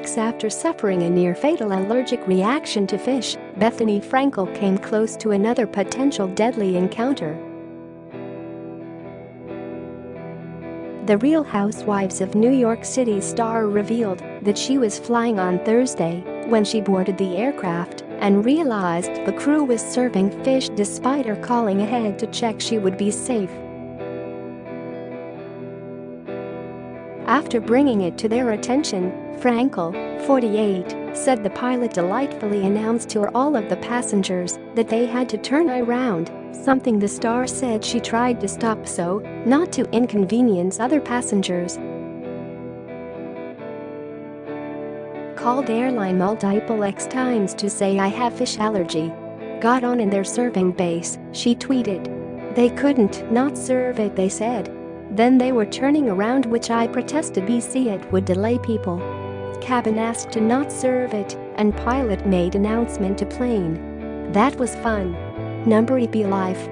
weeks after suffering a near-fatal allergic reaction to fish, Bethenny Frankel came close to another potential deadly encounter. The Real Housewives of New York City star revealed that she was flying on Thursday when she boarded the aircraft and realized the crew was serving fish despite her calling ahead to check she would be safe. After bringing it to their attention, Frankel, 48, said the pilot delightfully announced to all of the passengers that they had to turn around, something the star said she tried to stop so not to inconvenience other passengers. Called airline mult iple X times to say I have fish allergy. Got on in their serving base, she tweeted. They couldn't not serve it, they said. Then they were turning around, which I protested BC it would delay people. Cabin asked to not serve it, and pilot made announcement to plane. That was fun. Number iple life.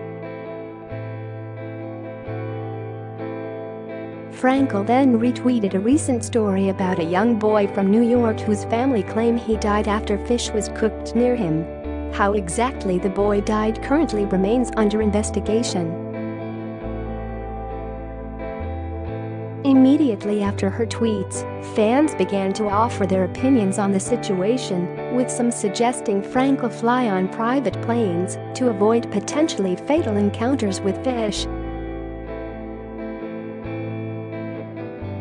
Frankel then retweeted a recent story about a young boy from New York whose family claim he died after fish was cooked near him. How exactly the boy died currently remains under investigation. Immediately after her tweets, fans began to offer their opinions on the situation, with some suggesting Frankel fly on private planes to avoid potentially fatal encounters with fish.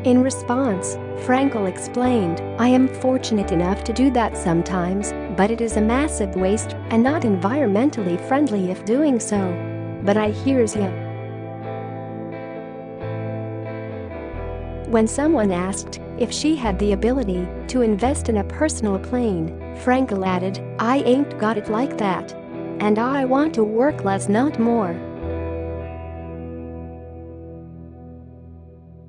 In response, Frankel explained, I am fortunate enough to do that sometimes, but it is a massive waste and not environmentally friendly if doing so. But I hears ya. When someone asked if she had the ability to invest in a personal plane, Frankel added, I ain't got it like that. And I want to work less, not more.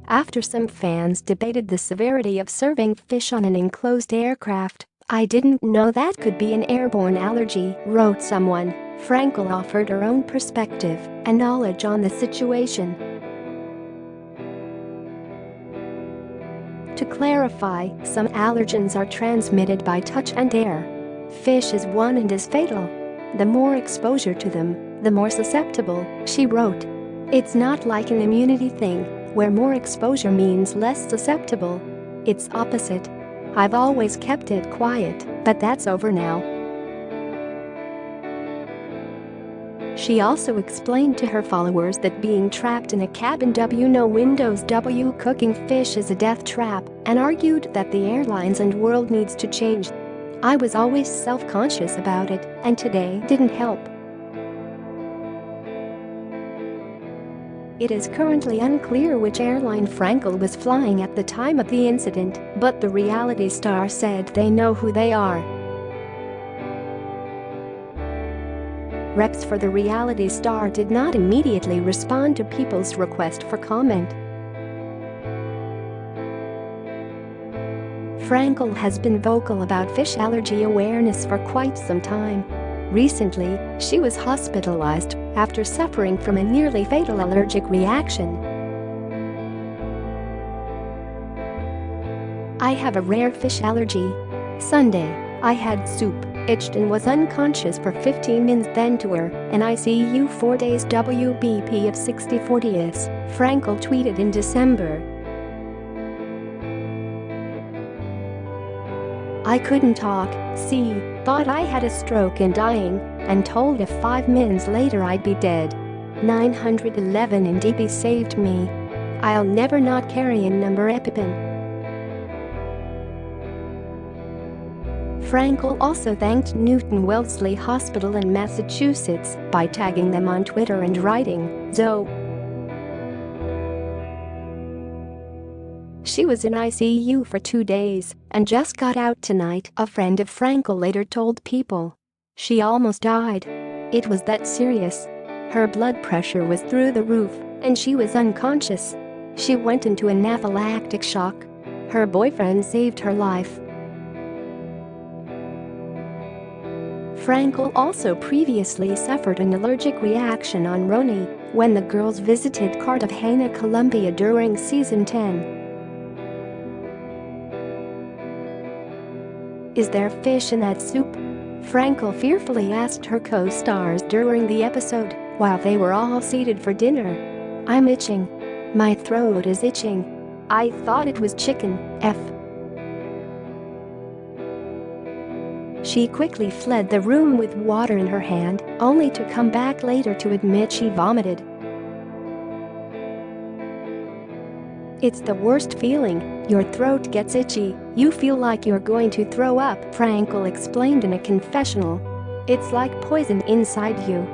After some fans debated the severity of serving fish on an enclosed aircraft, I didn't know that could be an airborne allergy, wrote someone. Frankel offered her own perspective and knowledge on the situation. To clarify, some allergens are transmitted by touch and air. Fish is one and is fatal. The more exposure to them, the more susceptible, she wrote. It's not like an immunity thing, where more exposure means less susceptible. It's opposite. I've always kept it quiet, but that's over now. She also explained to her followers that being trapped in a cabin no windows cooking fish is a death trap, and argued that the airlines and world needs to change. I was always self-conscious about it, and today didn't help. It is currently unclear which airline Frankel was flying at the time of the incident, but the reality star said they know who they are. Reps for the reality star did not immediately respond to people's request for comment. Frankel has been vocal about fish allergy awareness for quite some time. Recently, she was hospitalized after suffering from a nearly fatal allergic reaction. I have a rare fish allergy. Sunday, I had soup, itched and was unconscious for 15 minutes, then to an ICU 4 days WBP of 60/40s, Frankel tweeted in December. I couldn't talk, see, thought I had a stroke and dying, and told if 5 minutes later I'd be dead. 911 in DP saved me. I'll never not carry a number EpiPen. Frankel also thanked Newton Wellesley Hospital in Massachusetts by tagging them on Twitter and writing, "Zoe." She was in ICU for 2 days and just got out tonight, a friend of Frankel later told People. She almost died. It was that serious. Her blood pressure was through the roof and she was unconscious. She went into anaphylactic shock. Her boyfriend saved her life. Frankel also previously suffered an allergic reaction on Roni when the girls visited Cartagena, Colombia during season 10. "Is there fish in that soup?" Frankel fearfully asked her co-stars during the episode while they were all seated for dinner. "I'm itching. My throat is itching. I thought it was chicken, F." She quickly fled the room with water in her hand, only to come back later to admit she vomited. "It's the worst feeling. Your throat gets itchy, you feel like you're going to throw up," Frankel explained in a confessional. "It's like poison inside you.